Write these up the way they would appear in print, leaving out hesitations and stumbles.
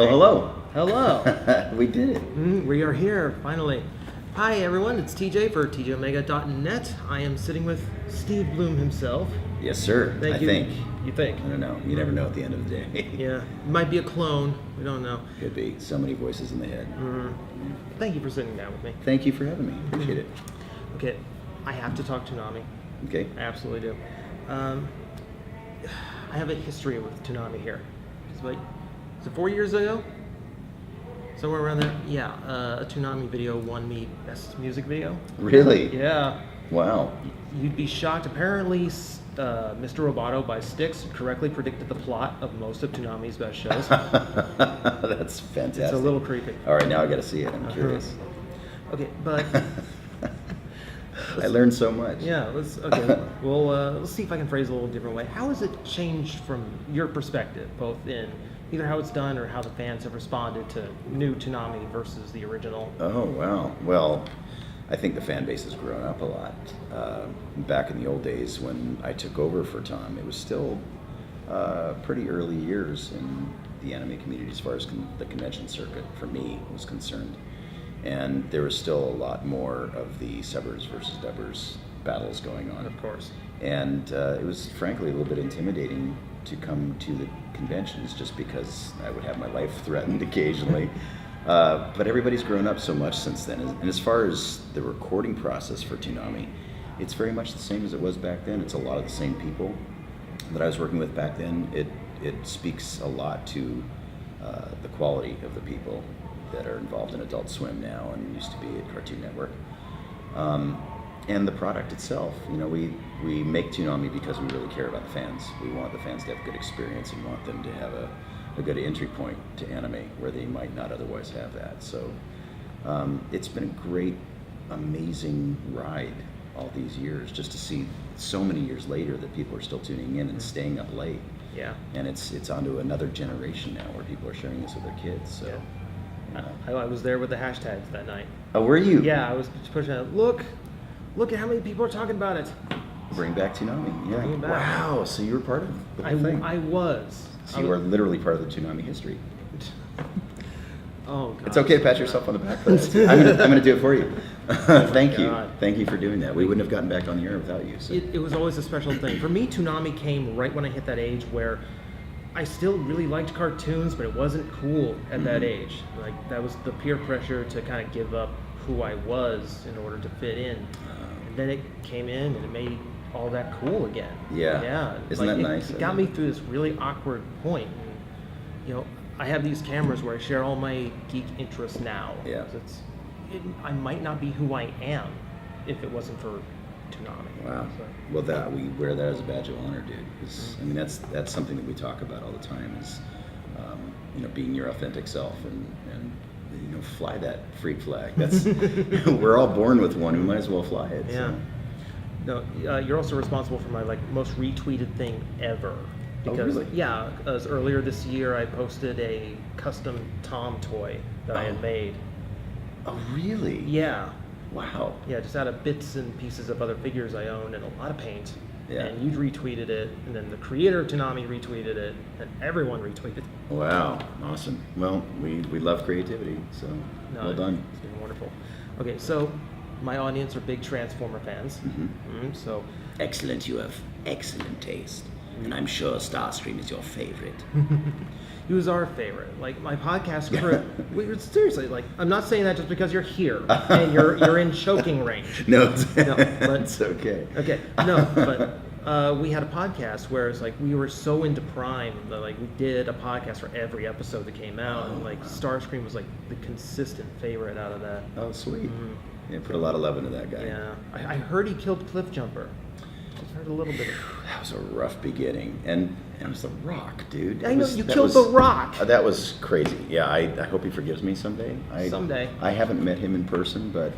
Well, hello. Hello. We did it. We are here, finally. Hi, everyone. It's TJ for TJOmega.net. I am sitting with Steve Blum himself. Yes, sir. Thank you. Think. You think? I don't know. You never know at the end of the day. Yeah. Might be a clone. We don't know. Could be. So many voices in the head. Thank you for sitting down with me. Thank you for having me. Appreciate it. Okay. I have to talk Toonami. Okay. I absolutely do. I have a history with Toonami here. It's like, is it 4 years ago? Somewhere around there? Yeah. A Toonami video won me Best Music Video. Really? Yeah. Wow. You'd be shocked. Apparently, Mr. Roboto by Styx correctly predicted the plot of most of Toonami's best shows. That's fantastic. It's a little creepy. All right, now I got to see it. I'm curious. Okay, but I learned so much. yeah, let's see if I can phrase it a little different way. How has it changed from your perspective, both in either how it's done or how the fans have responded to new Toonami versus the original? Oh, wow. Well, I think the fan base has grown up a lot. Back in the old days when I took over for Tom, it was still pretty early years in the anime community as far as the convention circuit, for me, was concerned. And there was still a lot more of the subbers versus dubbers battles going on. Of course. And it was frankly a little bit intimidating to come to the conventions just because I would have my life threatened occasionally. But everybody's grown up so much since then. And as far as the recording process for Toonami, it's very much the same as it was back then. It's a lot of the same people that I was working with back then. It speaks a lot to the quality of the people that are involved in Adult Swim now and used to be at Cartoon Network. And the product itself. You know, we make Toonami because we really care about the fans. We want the fans to have a good experience and want them to have a good entry point to anime where they might not otherwise have that. So it's been a great, amazing ride all these years, just to see so many years later that people are still tuning in and staying up late. Yeah. And it's onto another generation now where people are sharing this with their kids. So. Yeah. I was there with the hashtags that night. Oh, were you? Yeah, I was pushing it. Look at how many people are talking about it. Bring back Toonami. Yeah. Bring it back. Wow. So you were part of the whole thing. I was. So you are literally part of the Toonami history. Oh, God. It's okay to pat yourself on the back for that. I'm gonna do it for you. Thank you. God. Thank you for doing that. We wouldn't have gotten back on the air without you. So. It was always a special thing. For me, Toonami came right when I hit that age where I still really liked cartoons, but it wasn't cool at that age. Like, that was the peer pressure to kind of give up who I was in order to fit in. And then it came in and it made all that cool again. Yeah. Yeah. Isn't that nice? It got me through this really awkward point. And, you know, I have these cameras where I share all my geek interests now. Yeah. I might not be who I am if it wasn't for Toonami. Wow. So. Well, we wear that as a badge of honor, dude. I mean, that's something that we talk about all the time. Is you know, being your authentic self and you know, fly that freak flag. That's we're all born with one. We might as well fly it. Yeah. So. No, you're also responsible for my most retweeted thing ever. Because, really? Yeah, as earlier this year I posted a custom Tom toy that I had made. Oh, really? Yeah. Wow. Yeah, just out of bits and pieces of other figures I own and a lot of paint. Yeah. And you retweeted it, and then the creator of Toonami retweeted it, and everyone retweeted. Wow. Awesome. Well, we love creativity, so well done. It's been wonderful. Okay, so my audience are big Transformer fans. So Excellent. You have excellent taste. And I'm sure Starscream is your favorite. he was our favorite. Like, my podcast crew. Seriously, like, I'm not saying that just because you're here and you're in choking range. No, but it's okay. Okay, no, but we had a podcast where it's like we were so into Prime that like we did a podcast for every episode that came out, and like Starscream was like the consistent favorite out of that. Oh, sweet. Yeah, put a lot of love into that guy. Yeah, I heard he killed Cliffjumper. I heard a little bit of it. That was a rough beginning, and it was The Rock, dude. I know, you killed The Rock. That was crazy. Yeah, I hope he forgives me someday. Someday. I haven't met him in person, but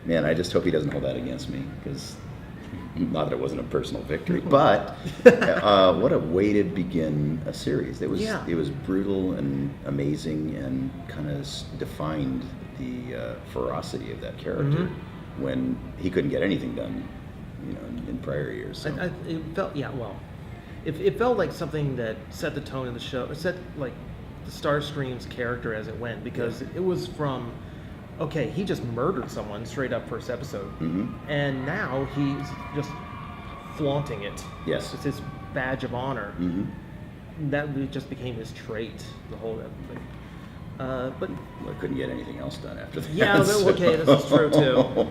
man, I just hope he doesn't hold that against me, because not that it wasn't a personal victory, but what a way to begin a series. It was brutal and amazing, and kind of defined the ferocity of that character when he couldn't get anything done, you know, in prior years. So. It felt, yeah, well, it felt like something that set the tone of the show. It set, like, the Starscream's character as it went, because it was from, okay, he just murdered someone straight up first episode, and now he's just flaunting it. Yes. It's his badge of honor. That really just became his trait, the whole thing. But Well, I couldn't get anything else done after that. yeah, okay, this is true too.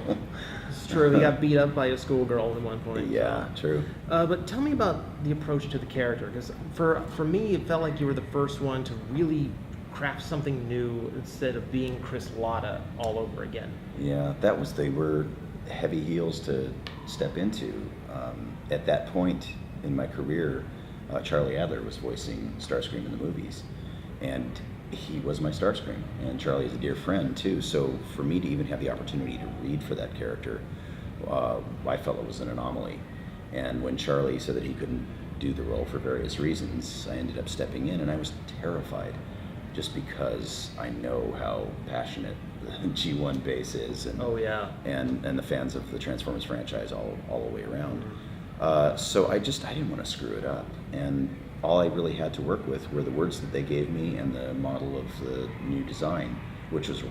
It's true. He got beat up by a schoolgirl at one point. Yeah, true. But tell me about the approach to the character, because for me, it felt like you were the first one to really craft something new instead of being Chris Latta all over again. Yeah, they were heavy heels to step into. At that point in my career, Charlie Adler was voicing Starscream in the movies, and he was my Starscream, and Charlie is a dear friend too, so for me to even have the opportunity to read for that character, I felt it was an anomaly. And when Charlie said that he couldn't do the role for various reasons, I ended up stepping in, and I was terrified, just because I know how passionate the G1 base is, and and the fans of the Transformers franchise all the way around. So I didn't want to screw it up, and all I really had to work with were the words that they gave me and the model of the new design, which was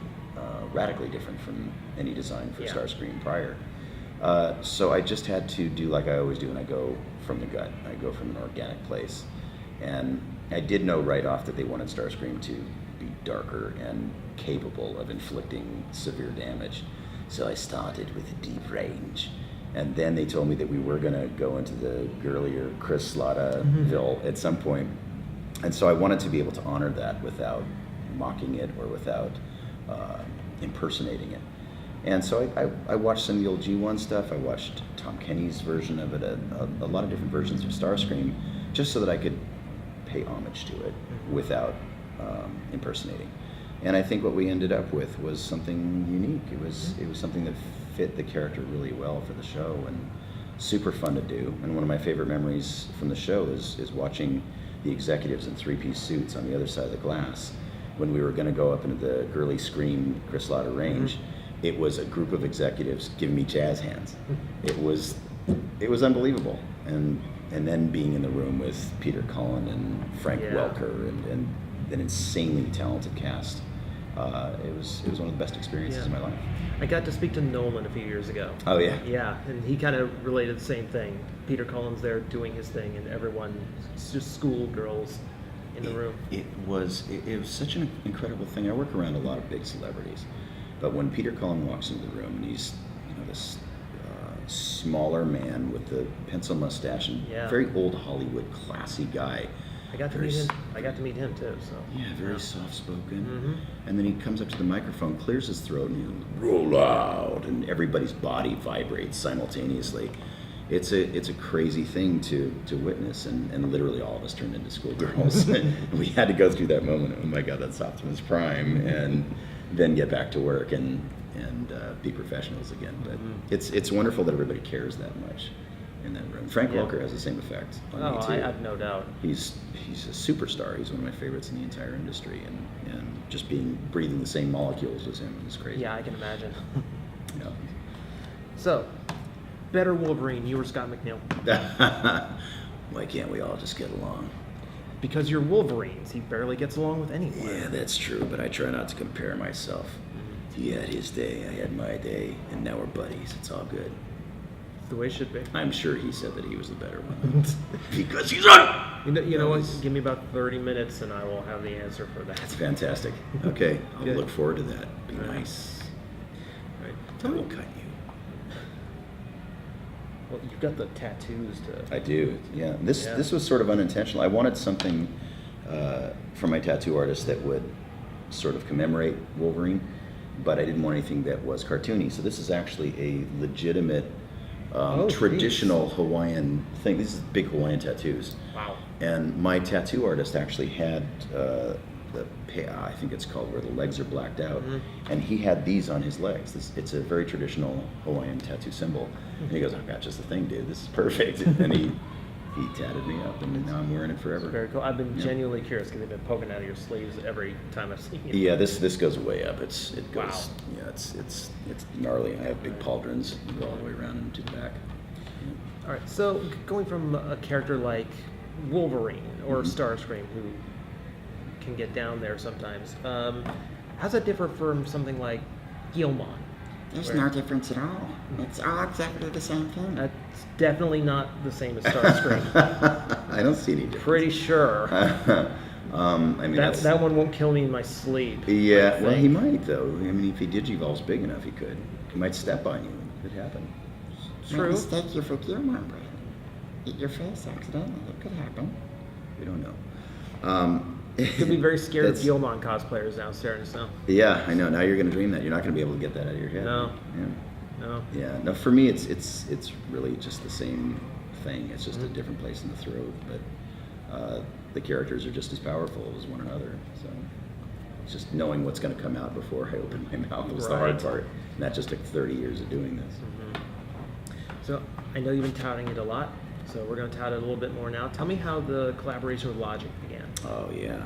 radically different from any design for Starscream prior. So I just had to do like I always do, and I go from the gut. I go from an organic place. And I did know right off that they wanted Starscream to be darker and capable of inflicting severe damage. So I started with deep range. And then they told me that we were going to go into the girlier Chris Latta-ville at some point. And so I wanted to be able to honor that without mocking it or without impersonating it. And so I watched some of the old G1 stuff. I watched Tom Kenny's version of it, a lot of different versions of Starscream, just so that I could pay homage to it without impersonating. And I think what we ended up with was something unique. It was something that fit the character really well for the show, and super fun to do. And one of my favorite memories from the show is watching the executives in three-piece suits on the other side of the glass. When we were going to go up into the girly Scream Chris Latta range, it was a group of executives giving me jazz hands. It was unbelievable. And then being in the room with Peter Cullen and Frank Welker and an insanely talented cast. It was one of the best experiences of my life. I got to speak to Nolan a few years ago. Oh yeah. Yeah, and he kind of related the same thing. Peter Cullen's there doing his thing, and everyone, it's just schoolgirls in the room. It was such an incredible thing. I work around a lot of big celebrities, but when Peter Cullen walks into the room and he's this smaller man with the pencil mustache and very old Hollywood classy guy. I got to meet him. I got to meet him too. So very soft spoken. And then he comes up to the microphone, clears his throat, and he roll out, and everybody's body vibrates simultaneously. It's a crazy thing to witness, and literally all of us turned into schoolgirls. We had to go through that moment. Oh my God, that's Optimus Prime, and then get back to work and be professionals again. But it's wonderful that everybody cares that much in that room. Frank Welker has the same effect on me too. I have no doubt. He's a superstar. He's one of my favorites in the entire industry, and just breathing the same molecules as him is crazy. Yeah, I can imagine. Yeah. So, better Wolverine, you or Scott McNeil? Why can't we all just get along? Because you're Wolverines. He barely gets along with anyone. Yeah, that's true, but I try not to compare myself. He had his day, I had my day, and now we're buddies. It's all good. The way it should be. I'm sure he said that he was the better one. Because he's on! You know what? Give me about 30 minutes and I will have the answer for that. That's fantastic. Okay, I'll look forward to that. Be nice. All right. I will cut you. Well, you've got the tattoos to... I do, yeah. This was sort of unintentional. I wanted something from my tattoo artist that would sort of commemorate Wolverine, but I didn't want anything that was cartoony. So this is actually a legitimate traditional Hawaiian thing. These are big Hawaiian tattoos. Wow. And my tattoo artist actually had I think it's called where the legs are blacked out, and he had these on his legs. It's a very traditional Hawaiian tattoo symbol. And he goes, "I've got just the thing, dude. This is perfect." And he tatted me up, and now I'm wearing it forever. Very cool. I've been genuinely curious because they've been poking out of your sleeves every time I've seen you. Yeah, this goes way up. It goes. Wow. Yeah, it's gnarly. I have big pauldrons that go all the way around into the back. Yeah. All right. So going from a character like Wolverine or Starscream, who can get down there sometimes. How's that differ from something like Guilmon? There's no difference at all. It's all exactly the same thing. That's definitely not the same as Starscream. I don't see any difference. Pretty sure. I mean, that one won't kill me in my sleep. Yeah, well, he might, though. I mean, if he digivolves big enough, he could. He might step on you. It could happen. True. Mistake you for Guilmon bread. Eat your face accidentally. It could happen. We don't know. Could be very scared of Guilmon cosplayers downstairs now. Yeah, I know. Now you're going to dream that. You're not going to be able to get that out of your head. No. Yeah. No. Yeah. No, for me, it's really just the same thing. It's just a different place in the throat, but the characters are just as powerful as one another. So it's just knowing what's going to come out before I open my mouth was the hard part. And that just took 30 years of doing this. So I know you've been touting it a lot, so we're going to tout it a little bit more now. Tell me how the collaboration with Logic began. Oh, yeah.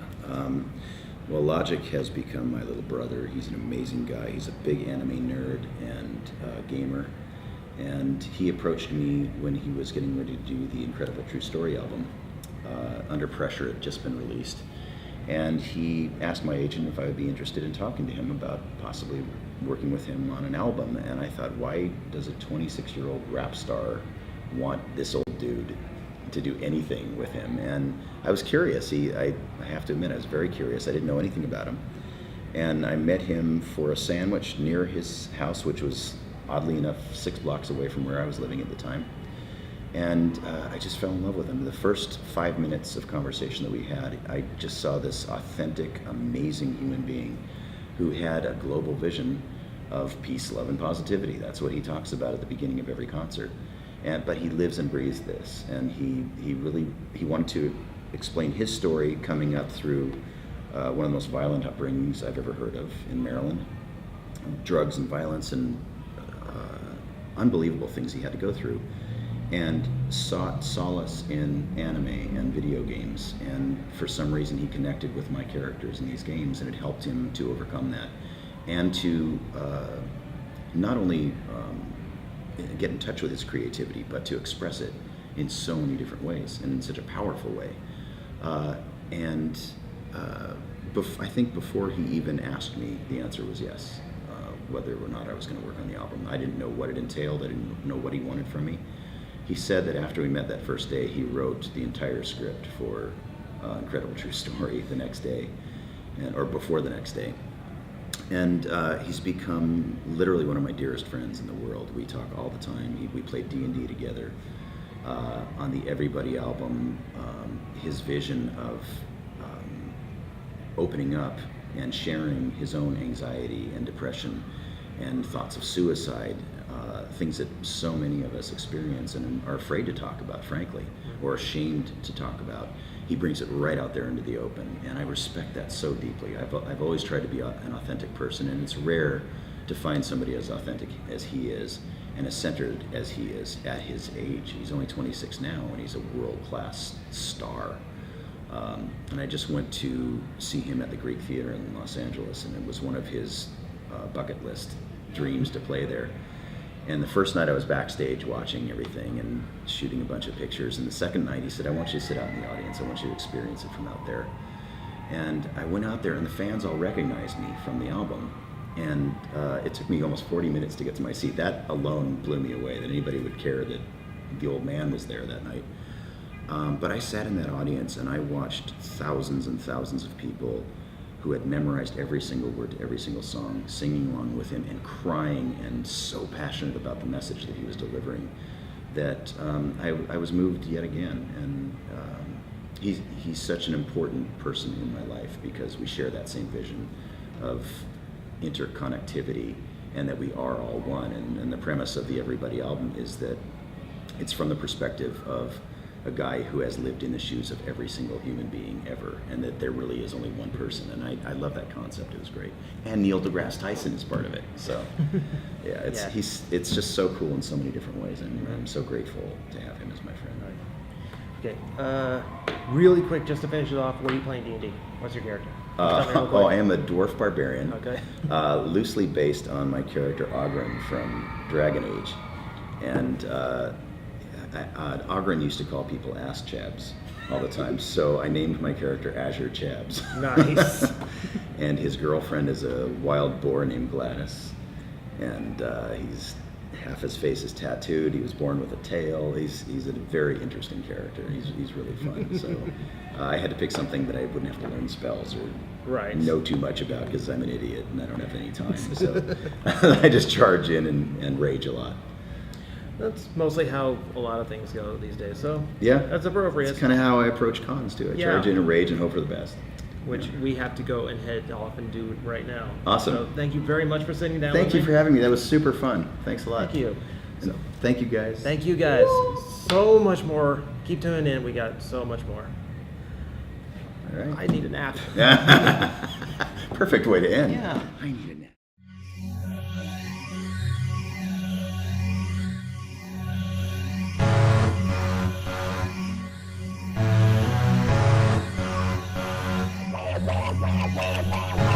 Well, Logic has become my little brother. He's an amazing guy. He's a big anime nerd and gamer. And he approached me when he was getting ready to do the Incredible True Story album. Under Pressure had just been released. And he asked my agent if I would be interested in talking to him about possibly working with him on an album. And I thought, why does a 26-year-old rap star want this old dude to do anything with him? And I was curious. I have to admit, I was very curious. I didn't know anything about him. And I met him for a sandwich near his house, which was, oddly enough, 6 blocks away from where I was living at the time. And I just fell in love with him. The first 5 minutes of conversation that we had, I just saw this authentic, amazing human being who had a global vision of peace, love, and positivity. That's what he talks about at the beginning of every concert. But he lives and breathes this. And he wanted to explain his story coming up through one of the most violent upbringings I've ever heard of in Maryland. Drugs and violence and unbelievable things he had to go through. And sought solace in anime and video games, and for some reason he connected with my characters in these games, and it helped him to overcome that, and to not only get in touch with his creativity, but to express it in so many different ways, and in such a powerful way. I think before he even asked me, the answer was yes, whether or not I was going to work on the album. I didn't know what it entailed. I didn't know what he wanted from me. He said that after we met that first day, he wrote the entire script for Incredible True Story the next day, or before the next day. And he's become literally one of my dearest friends in the world. We talk all the time. We played D&D together. On the Everybody album, his vision of opening up and sharing his own anxiety and depression and thoughts of suicide, things that so many of us experience and are afraid to talk about, frankly, or ashamed to talk about. He brings it right out there into the open, and I respect that so deeply. I've always tried to be an authentic person, and it's rare to find somebody as authentic as he is and as centered as he is at his age. He's only 26 now, and he's a world-class star. And I just went to see him at the Greek Theater in Los Angeles, and it was one of his bucket list dreams to play there. And the first night I was backstage watching everything and shooting a bunch of pictures. And the second night he said, I want you to sit out in the audience. I want you to experience it from out there. And I went out there and the fans all recognized me from the album. And it took me almost 40 minutes to get to my seat. That alone blew me away, that anybody would care that the old man was there that night. But I sat in that audience and I watched thousands and thousands of people who had memorized every single word to every single song, singing along with him and crying and so passionate about the message that he was delivering that I was moved yet again. And he's such an important person in my life because we share that same vision of interconnectivity and that we are all one. And the premise of the Everybody album is that it's from the perspective of a guy who has lived in the shoes of every single human being ever, and that there really is only one person. And I love that concept. It was great. And Neil deGrasse Tyson is part of it. So yeah, it's just so cool in so many different ways, and I'm so grateful to have him as my friend. Okay, really quick, just to finish it off, what are you playing D&D? What's your character? I am a dwarf barbarian, okay. Loosely based on my character Ogren from Dragon Age. And Ogren used to call people ass chabs all the time, so I named my character Azure Chabs. Nice. And his girlfriend is a wild boar named Gladys, and he's half his face is tattooed. He was born with a tail. He's a very interesting character. He's really fun. So I had to pick something that I wouldn't have to learn spells or know too much about because I'm an idiot and I don't have any time. So I just charge in and rage a lot. That's mostly how a lot of things go these days. So Yeah, that's appropriate. That's kind of how I approach cons too. I charge in and rage and hope for the best. Which we have to go and head off and do right now. Awesome. So thank you very much for sitting down. Thank you for having me. That was super fun. Thanks a lot. Thank you. And thank you guys. Thank you guys. So much more. Keep tuning in. We got so much more. All right. I need a nap. Perfect way to end. Yeah. I need a nap. Wow, wow, wow, wow.